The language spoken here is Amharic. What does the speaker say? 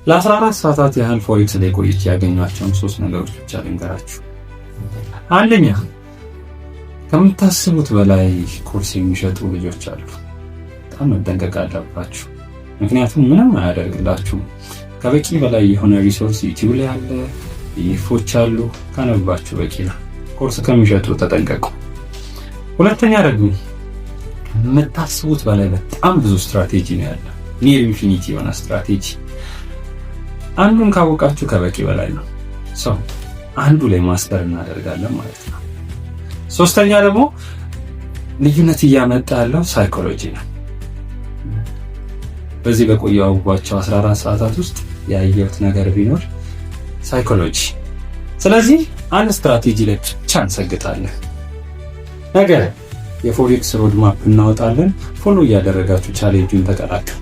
ለ14 ሰዓታት ያህል ፎሬክስ ላይ ቆይቼ ያገኟቸውን 3 ነገሮች ብቻ ልንገራችሁ። አንደኛ፣ ከምታስቡት በላይ ኮርስ የሚሸጡ ልጆች አሉ። በጣም መጠንቀቅ አለባችሁ። ምክንያቱም ምንም አያደርግላችሁም። ከበቂ በላይ የሆነ ሪሶርስ ዩቲዩብ ላይ አለ፣ ይፎች አሉ። ካነባችሁ በቂ ነው። ኮርስ ከሚሸጡ ተጠንቀቁ። ሁለተኛ ደግሞ የምታስቡት በላይ በጣም ብዙ ስትራቴጂ ነው ያለው። ኒር ኢንፊኒቲ የሆነ ስትራቴጂ። አንዱን ካወቃችሁ ከበቂ በላይ ነው። አንዱ ላይ ማስተር እናደርጋለን ማለት ነው። ሶስተኛ ደግሞ ልዩነት እያመጣ ያለው ሳይኮሎጂ ነው። በዚህ በቆየሁባቸው 14 ሰዓታት ውስጥ ያየሁት ነገር ቢኖር ሳይኮሎጂ። ስለዚህ አንድ ስትራቴጂ ላይ ብቻ እንሰግጣለን። ነገ የፎሬክስ ሮድማፕ እናወጣለን። ፎሎ እያደረጋችሁ ቻሌንጁን ተቀላቀሉ።